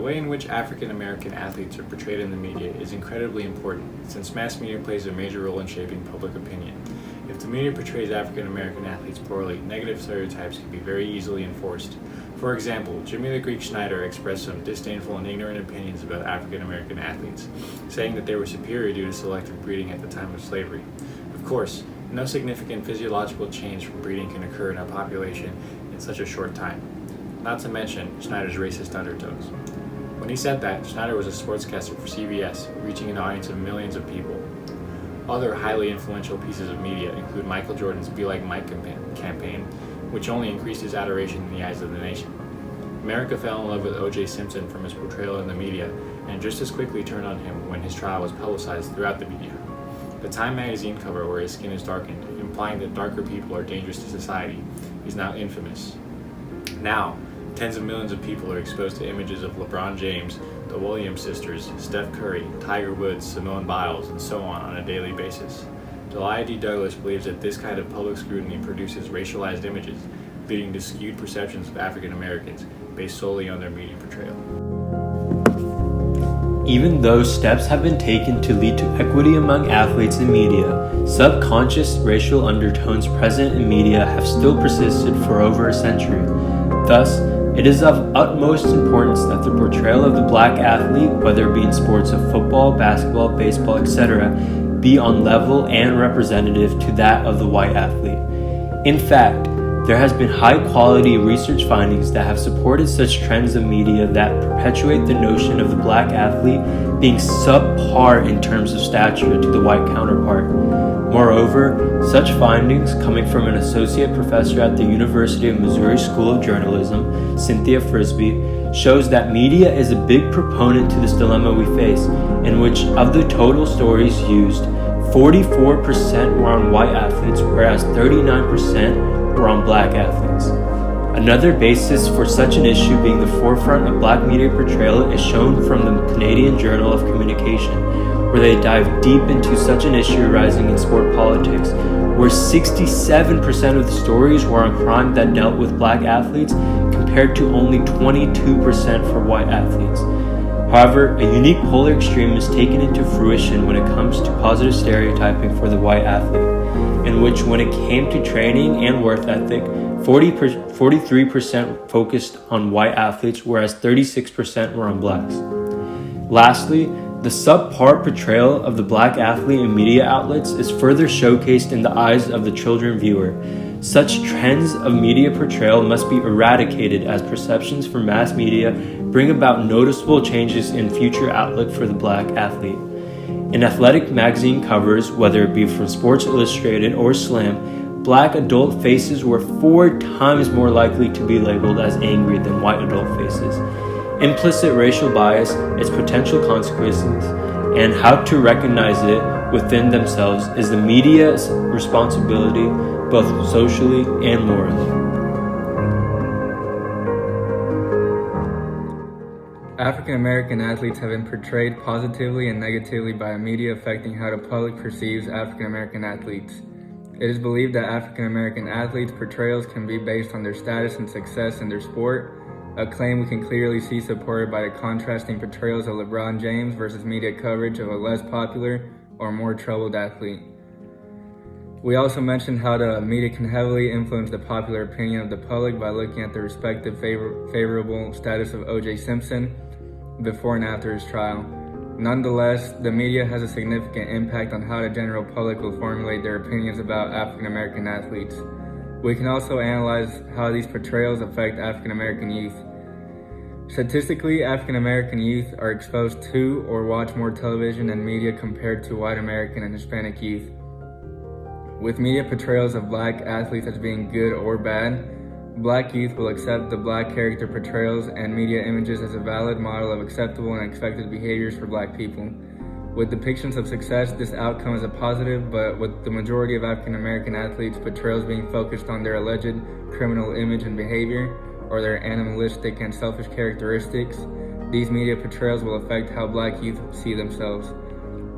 way in which African American athletes are portrayed in the media is incredibly important, since mass media plays a major role in shaping public opinion. If the media portrays African American athletes poorly, negative stereotypes can be very easily enforced. For example, Jimmy the Greek Schneider expressed some disdainful and ignorant opinions about African American athletes, saying that they were superior due to selective breeding at the time of slavery. Of course, no significant physiological change from breeding can occur in a population in such a short time. Not to mention Schneider's racist undertones. When he said that, Schneider was a sportscaster for CBS, reaching an audience of millions of people. Other highly influential pieces of media include Michael Jordan's Be Like Mike campaign, which only increased his adoration in the eyes of the nation. America fell in love with O.J. Simpson from his portrayal in the media, and just as quickly turned on him when his trial was publicized throughout the media. The Time magazine cover where his skin is darkened, implying that darker people are dangerous to society, is now infamous. Now, tens of millions of people are exposed to images of LeBron James, the Williams sisters, Steph Curry, Tiger Woods, Simone Biles, and so on a daily basis. Delia D. Douglas believes that this kind of public scrutiny produces racialized images, leading to skewed perceptions of African Americans based solely on their media portrayal. Even though steps have been taken to lead to equity among athletes in media, subconscious racial undertones present in media have still persisted for over a century. Thus, it is of utmost importance that the portrayal of the black athlete, whether it be in sports of football, basketball, baseball, etc., be on level and representative to that of the white athlete. In fact, there has been high-quality research findings that have supported such trends of media that perpetuate the notion of the black athlete being subpar in terms of stature to the white counterpart. Moreover, such findings, coming from an associate professor at the University of Missouri School of Journalism, Cynthia Frisbee, shows that media is a big proponent to this dilemma we face, in which of the total stories used, 44% were on white athletes, whereas 39% were on black athletes. Another basis for such an issue being the forefront of black media portrayal is shown from the Canadian Journal of Communication, where they dive deep into such an issue arising in sport politics, where 67% of the stories were on crime that dealt with black athletes compared to only 22% for white athletes. However, a unique polar extreme is taken into fruition when it comes to positive stereotyping for the white athlete, in which when it came to training and work ethic, 43% focused on white athletes, whereas 36% were on blacks. Lastly, the subpar portrayal of the black athlete in media outlets is further showcased in the eyes of the children viewer. Such trends of media portrayal must be eradicated as perceptions for mass media bring about noticeable changes in future outlook for the black athlete. In athletic magazine covers, whether it be from Sports Illustrated or Slam, black adult faces were 4 times more likely to be labeled as angry than white adult faces. Implicit racial bias, its potential consequences, and how to recognize it within themselves is the media's responsibility, both socially and morally. African American athletes have been portrayed positively and negatively by media, affecting how the public perceives African American athletes. It is believed that African American athletes' portrayals can be based on their status and success in their sport, a claim we can clearly see supported by the contrasting portrayals of LeBron James versus media coverage of a less popular or more troubled athlete. We also mentioned how the media can heavily influence the popular opinion of the public by looking at the respective favorable status of O.J. Simpson before and after his trial. Nonetheless, the media has a significant impact on how the general public will formulate their opinions about African American athletes. We can also analyze how these portrayals affect African American youth. Statistically, African American youth are exposed to or watch more television and media compared to white American and Hispanic youth. With media portrayals of black athletes as being good or bad, black youth will accept the black character portrayals and media images as a valid model of acceptable and expected behaviors for black people. With depictions of success, this outcome is a positive, but with the majority of African American athletes' portrayals being focused on their alleged criminal image and behavior, or their animalistic and selfish characteristics, these media portrayals will affect how black youth see themselves.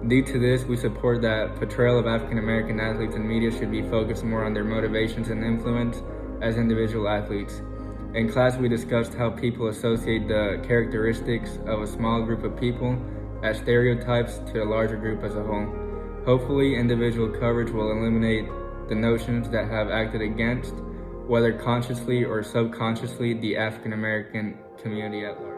Due to this, we support that portrayal of African American athletes in media should be focused more on their motivations and influence as individual athletes. In class, we discussed how people associate the characteristics of a small group of people as stereotypes to a larger group as a whole. Hopefully, individual coverage will eliminate the notions that have acted against, whether consciously or subconsciously, the African American community at large.